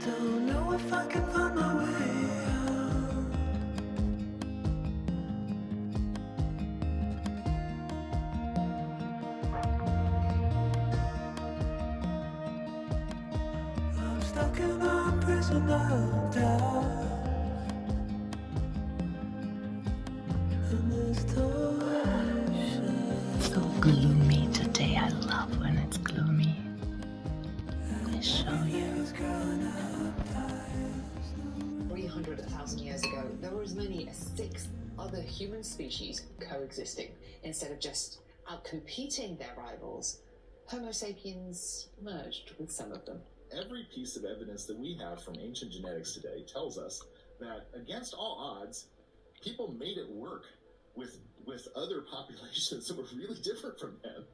don't know if I can find my way out. I'm stuck in a prison of doubt, and this torsion. So gloomy today. I love when it's gloomy. Let me show you. 300,000 years ago, there were as many as 6 other human species coexisting. Instead of just outcompeting their rivals, Homo sapiens merged with some of them. Every piece of evidence that we have from ancient genetics today tells us that against all odds, people made it work with other populations that were really different from them.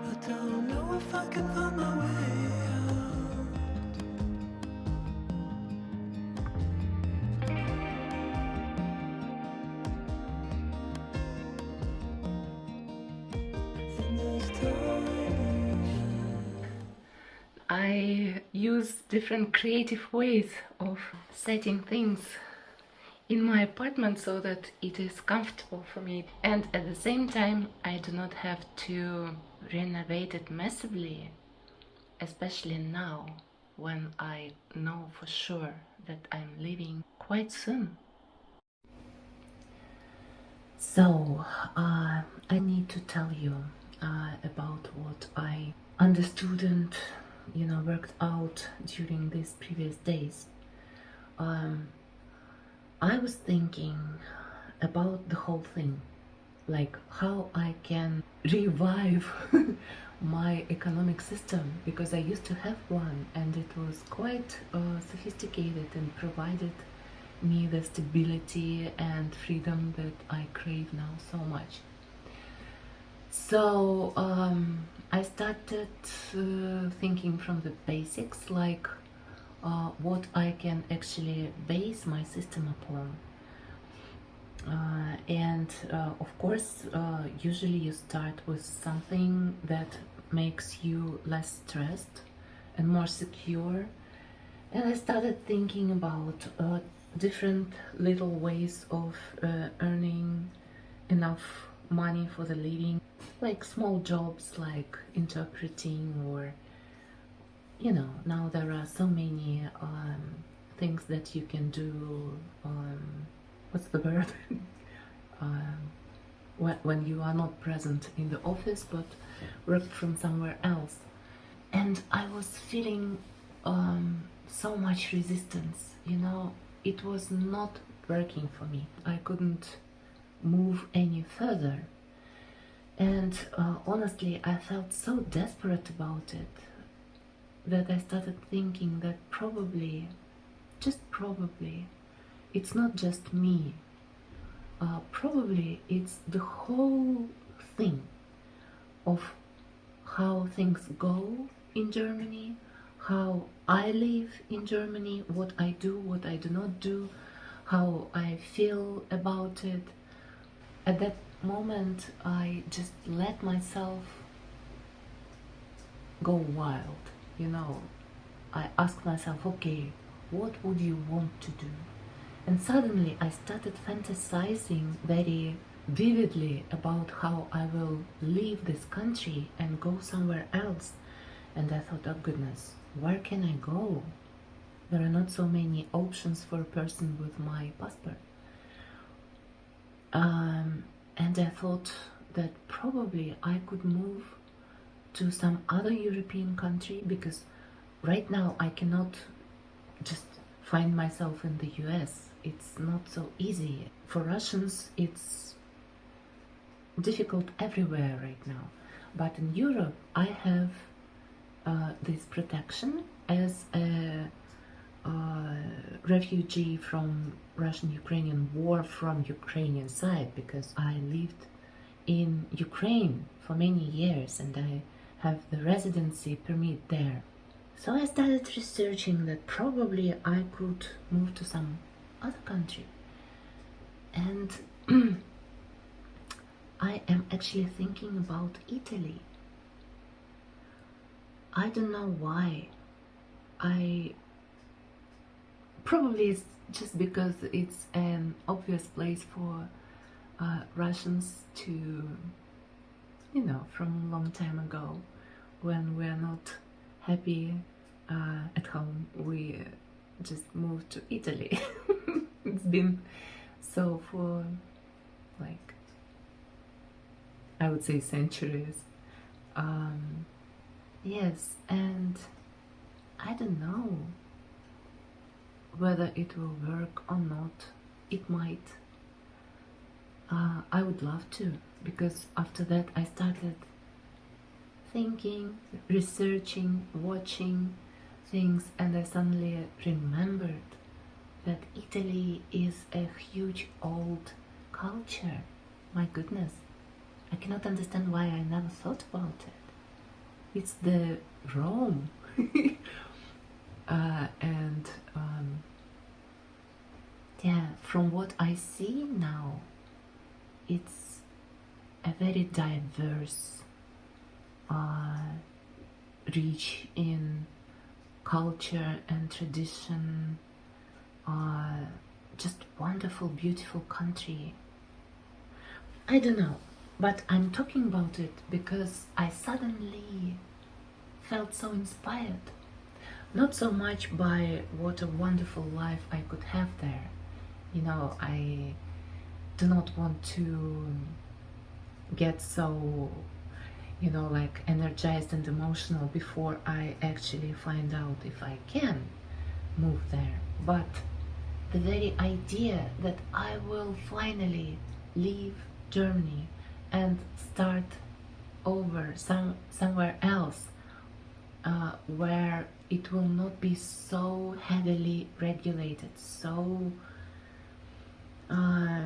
I don't know if I can find my way out. In this torsion. I use different creative ways of setting things in my apartment so that it is comfortable for me, and at the same time I do not have to renovate it massively, especially now when I know for sure that I'm leaving quite soon. So I need to tell you about what I understood and worked out during these previous days. I was thinking about the whole thing, like how I can revive my economic system, because I used to have one and it was quite sophisticated and provided me the stability and freedom that I crave now so much. So I started thinking from the basics, like what I can actually base my system upon. Of course, usually you start with something that makes you less stressed and more secure. And I started thinking about different little ways of earning enough money for the living, like small jobs like interpreting, or now there are so many things that you can do. What's the word? When you are not present in the office but work from somewhere else. And I was feeling so much resistance, it was not working for me. I couldn't move any further. And honestly, I felt so desperate about it that I started thinking that probably, just probably, it's not just me. Probably it's the whole thing of how things go in Germany, how I live in Germany, what I do, what I do not do, how I feel about it. At that moment, I just let myself go wild, I asked myself, okay, what would you want to do? And suddenly I started fantasizing very vividly about how I will leave this country and go somewhere else. And I thought, oh goodness, where can I go? There are not so many options for a person with my passport. And I thought that probably I could move to some other European country, because right now I cannot just find myself in the US. It's not so easy. For Russians, it's difficult everywhere right now. But in Europe, I have this protection as a refugee from Russian-Ukrainian war from Ukrainian side, because I lived in Ukraine for many years and I have the residency permit there. So I started researching that probably I could move to some other country. And I am actually thinking about Italy. I don't know why. I probably it's just because it's an obvious place for Russians to, from a long time ago, when we are not happy at home, we just moved to Italy. It's been so for, like, I would say centuries. Yes, and I don't know whether it will work or not. It might. I would love to, because after that I started thinking, researching, watching things, and I suddenly remembered that Italy is a huge old culture. My goodness, I cannot understand why I never thought about it. It's the Rome. And yeah, from what I see now, it's a very diverse, rich in culture and tradition, just wonderful, beautiful country. I don't know, but I'm talking about it because I suddenly felt so inspired. Not so much by what a wonderful life I could have there. I do not want to get so, like energized and emotional before I actually find out if I can move there. But the very idea that I will finally leave Germany and start over somewhere else, where it will not be so heavily regulated, so I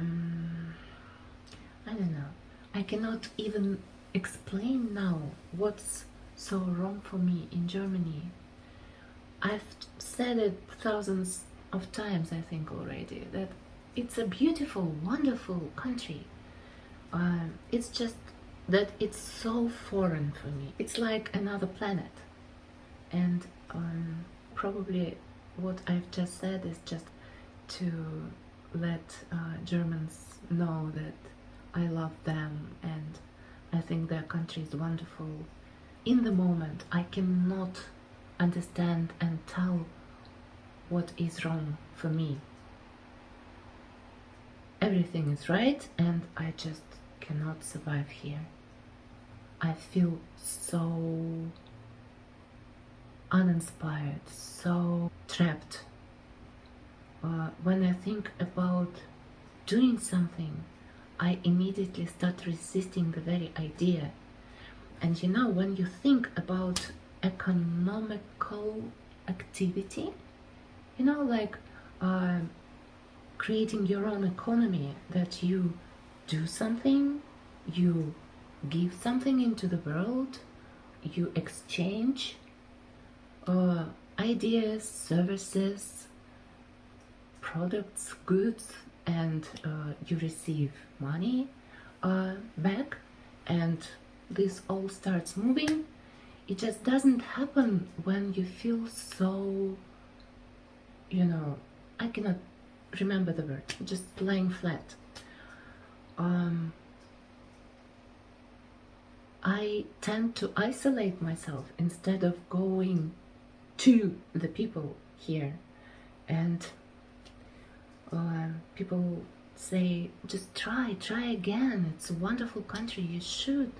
don't know. I cannot even explain now what's so wrong for me in Germany. I've said it thousands of times, I think, already, that it's a beautiful, wonderful country. It's just that it's so foreign for me. It's like another planet. And probably what I've just said is just to let Germans know that I love them and I think their country is wonderful. In the moment, I cannot understand and tell what is wrong for me. Everything is right and I just cannot survive here. I feel so uninspired, so trapped. When I think about doing something, I immediately start resisting the very idea. And when you think about economical activity, like creating your own economy, that you do something, you give something into the world, you exchange ideas, services, products, goods, and you receive money back, and this all starts moving. It just doesn't happen when you feel so, I cannot remember the word, just lying flat. I tend to isolate myself instead of going to the people here. And people say, just try again, it's a wonderful country, you should.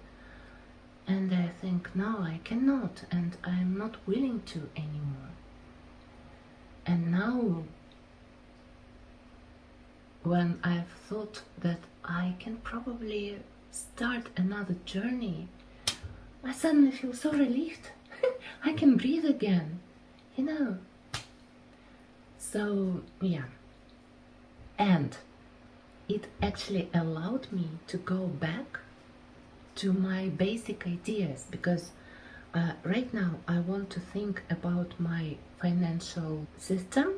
And I think, no, I cannot, and I'm not willing to anymore. And now, when I've thought that I can probably start another journey, I suddenly feel so relieved. I can breathe again, So, yeah. And it actually allowed me to go back to my basic ideas, because right now I want to think about my financial system,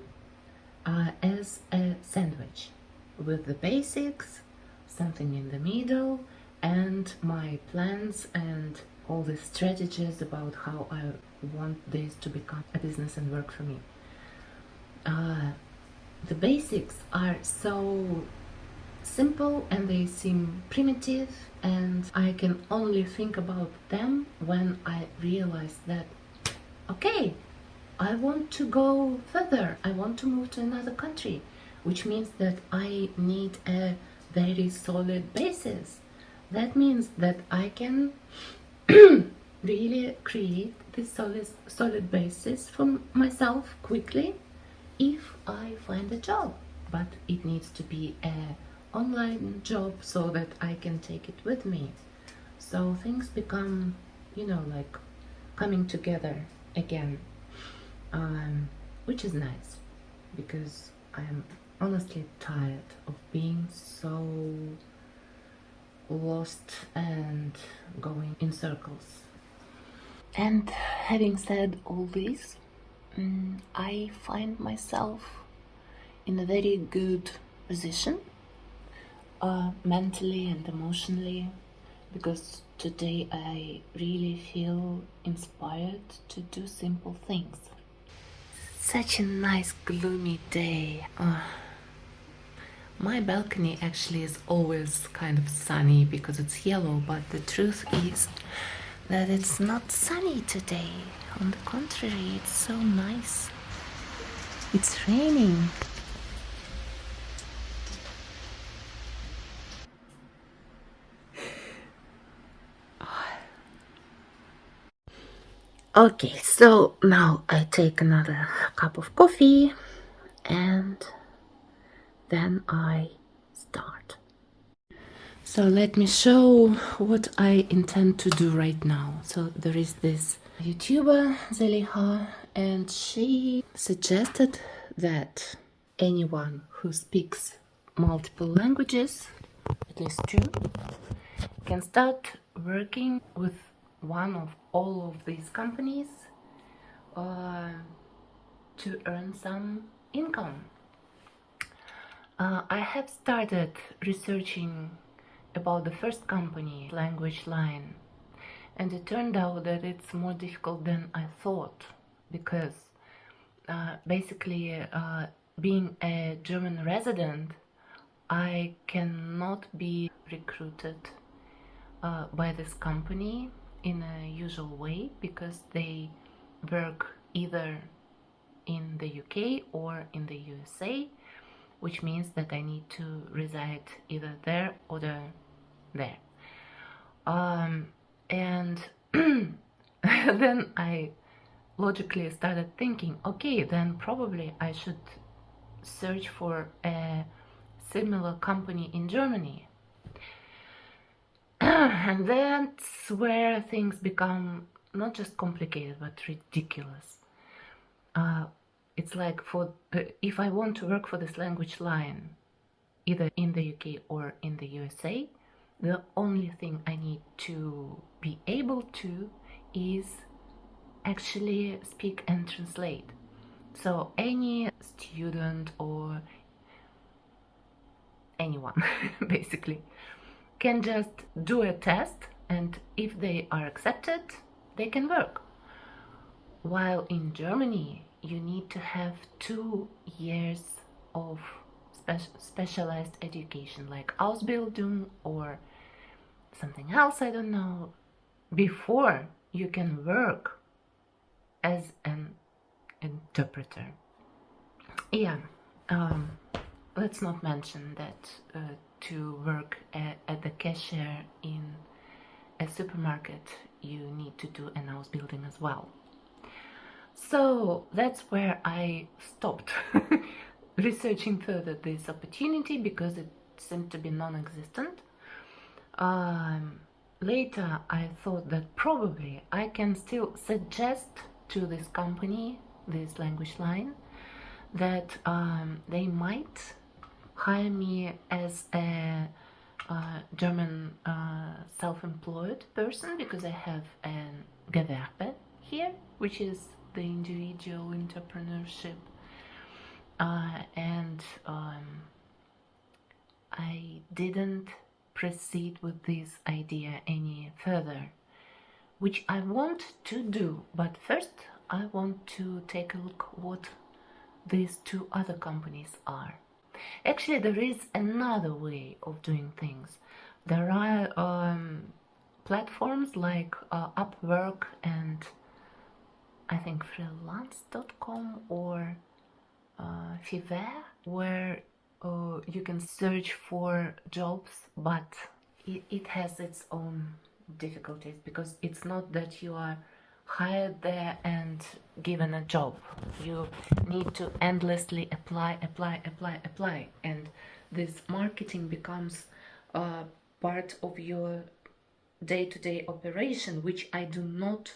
as a sandwich with the basics, something in the middle, and my plans and all the strategies about how I want this to become a business and work for me. The basics are so simple and they seem primitive, and I can only think about them when I realize that, okay, I want to go further, I want to move to another country, which means that I need a very solid basis. That means that I can really create this solid basis for myself quickly if I find a job. But it needs to be a online job so that I can take it with me. So things become, like coming together again, which is nice because I'm honestly tired of being so lost and going in circles. And having said all this, I find myself in a very good position, mentally and emotionally, because today I really feel inspired to do simple things. Such a nice gloomy day. My balcony actually is always kind of sunny because it's yellow, but the truth is that it's not sunny today. On the contrary, it's so nice. It's raining. Okay, so now I take another cup of coffee and then I start. So let me show what I intend to do right now. So there is this YouTuber, Zeliha, and she suggested that anyone who speaks multiple languages, at least two, can start working with one of all of these companies to earn some income. I have started researching about the first company, Language Line, and it turned out that it's more difficult than I thought because basically being a German resident, I cannot be recruited by this company in a usual way because they work either in the UK or in the USA, which means that I need to reside either there or there. And then I logically started thinking, okay, then probably I should search for a similar company in Germany. And that's where things become not just complicated but ridiculous. It's like if I want to work for this Language Line, either in the UK or in the USA, the only thing I need to be able to is actually speak and translate. So any student or anyone basically can just do a test, and if they are accepted, they can work. While in Germany, you need to have 2 years of specialized education, like Ausbildung or something else, I don't know, before you can work as an interpreter. Yeah, let's not mention that to work at the cashier in a supermarket, you need to do an Ausbildung as well. So that's where I stopped researching further this opportunity because it seemed to be non-existent. Later I thought that probably I can still suggest to this company, this Language Line, that they might hire me as a German self-employed person because I have a Gewerbe here, which is the individual entrepreneurship. and I didn't proceed with this idea any further, which I want to do. But first I want to take a look what these two other companies are. Actually, there is another way of doing things. There are platforms like Upwork and I think freelance.com or Fiverr, where you can search for jobs, but it has its own difficulties, because it's not that you are hired there and given a job. You need to endlessly apply, and this marketing becomes part of your day-to-day operation, which I do not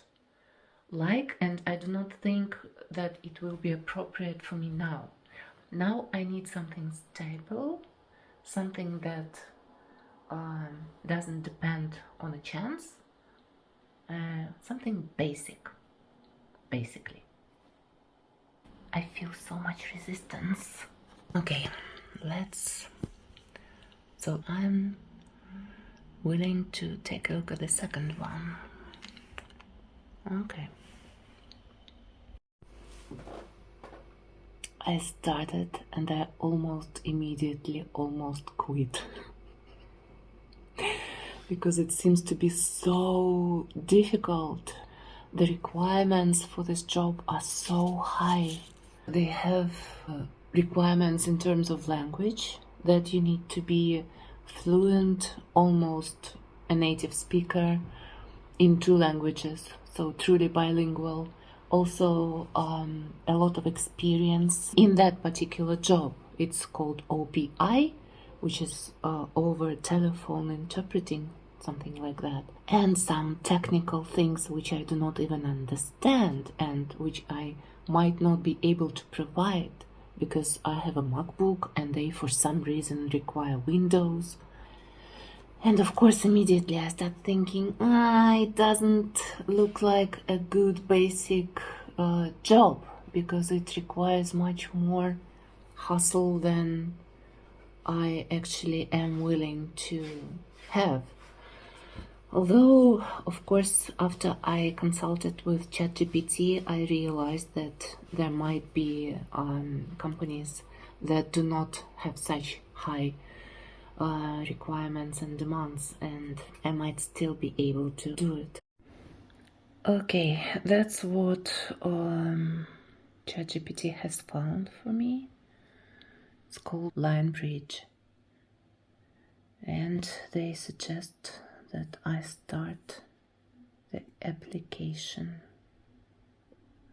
like, and I do not think that it will be appropriate for me now. Now I need something stable, something that doesn't depend on a chance, something basically. I feel so much resistance. Okay, so I'm willing to take a look at the second one. Okay. I started and I almost immediately quit because it seems to be so difficult. The requirements for this job are so high. They have requirements in terms of language, that you need to be fluent, almost a native speaker in 2 languages, so truly bilingual. Also a lot of experience in that particular job. It's called OPI, which is over telephone interpreting, something like that. And some technical things which I do not even understand and which I might not be able to provide, because I have a MacBook and they for some reason require Windows. And of course, immediately I start thinking, it doesn't look like a good basic job, because it requires much more hustle than I actually am willing to have. Although, of course, after I consulted with ChatGPT, I realized that there might be companies that do not have such high requirements and demands, and I might still be able to do it. Okay, that's what ChatGPT has found for me. It's called Line Bridge, and they suggest that I start the application.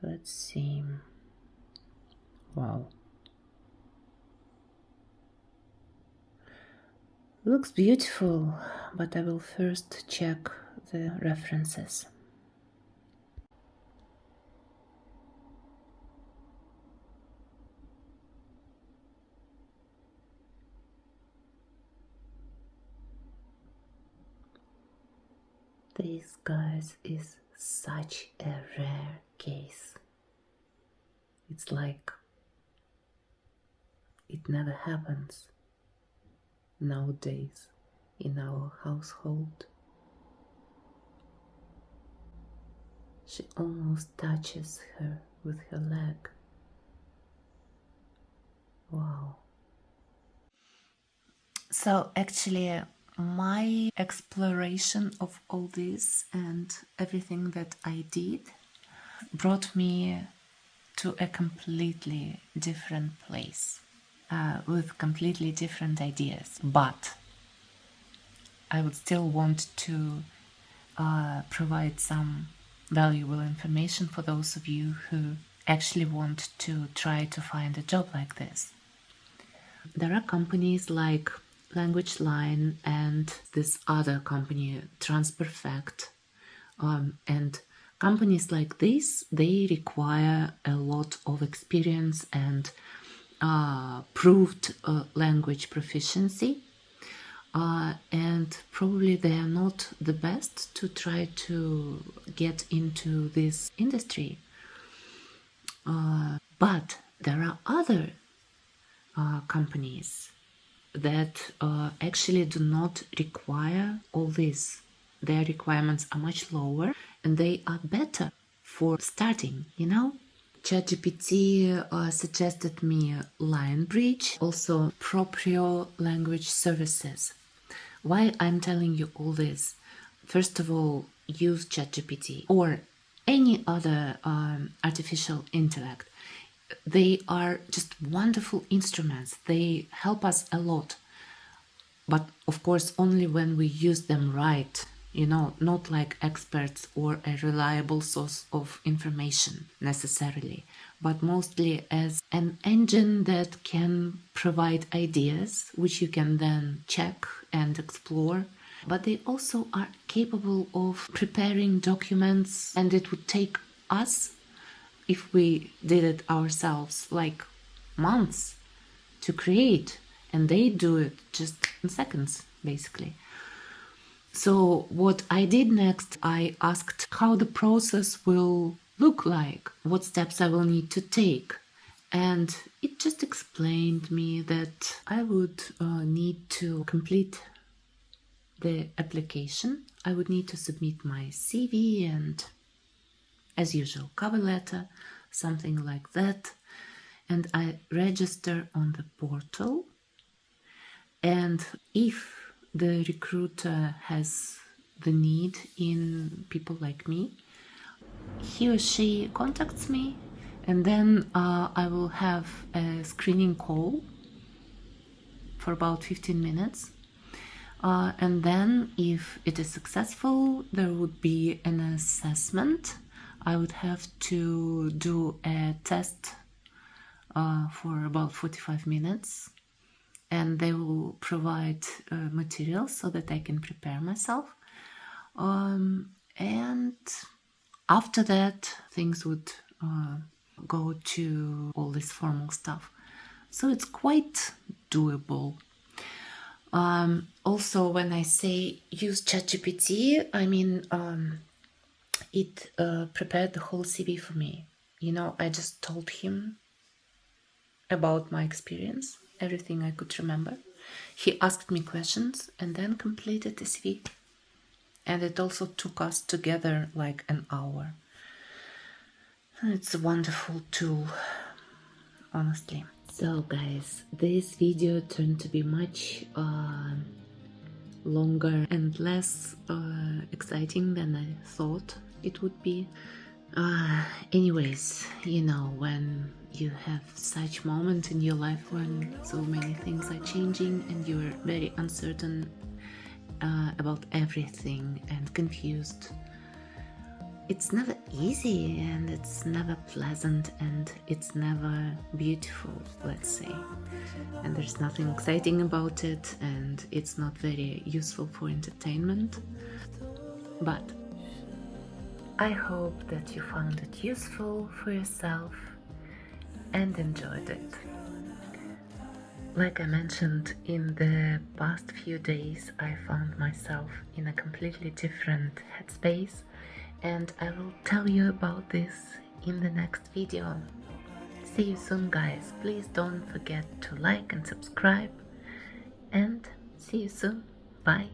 Let's see. Wow. Looks beautiful, but I will first check the references. This, guys, is such a rare case. It's like it never happens nowadays in our household. She almost touches her with her leg. Wow. So actually, my exploration of all this and everything that I did brought me to a completely different place with completely different ideas. But I would still want to provide some valuable information for those of you who actually want to try to find a job like this. There are companies like Language Line and this other company, TransPerfect, and companies like this, they require a lot of experience and proved language proficiency, and probably they are not the best to try to get into this industry. But there are other companies that actually do not require all this. Their requirements are much lower and they are better for starting, you know? ChatGPT suggested me Lionbridge, also Proprio Language Services. Why I'm telling you all this? First of all, use ChatGPT or any other artificial intellect. They are just wonderful instruments. They help us a lot. But of course, only when we use them right, you know, not like experts or a reliable source of information necessarily, but mostly as an engine that can provide ideas which you can then check and explore. But they also are capable of preparing documents, and it would take us, if we did it ourselves, like months to create, and they do it just in seconds, basically. So what I did next, I asked how the process will look like, what steps I will need to take. And it just explained me that I would need to complete the application. I would need to submit my CV and, as usual, cover letter, something like that. And I register on the portal. And if the recruiter has the need in people like me, he or she contacts me, and then I will have a screening call for about 15 minutes. And then if it is successful, there would be an assessment. I would have to do a test for about 45 minutes. And they will provide materials so that I can prepare myself. And after that, things would go to all this formal stuff. So it's quite doable. Also, when I say use ChatGPT, I mean it prepared the whole CV for me. You know, I just told him about my experience, everything I could remember. He asked me questions and then completed the CV. And it also took us together like an hour. It's a wonderful tool, honestly. So guys, this video turned to be much longer and less exciting than I thought it would be. Anyways, you know, when you have such moment in your life when so many things are changing and you're very uncertain about everything and confused, it's never easy and it's never pleasant and it's never beautiful, let's say. And there's nothing exciting about it and it's not very useful for entertainment. But I hope that you found it useful for yourself and enjoyed it. Like I mentioned, in the past few days I found myself in a completely different headspace, and I will tell you about this in the next video. See you soon, guys. Please don't forget to like and subscribe, and see you soon. Bye.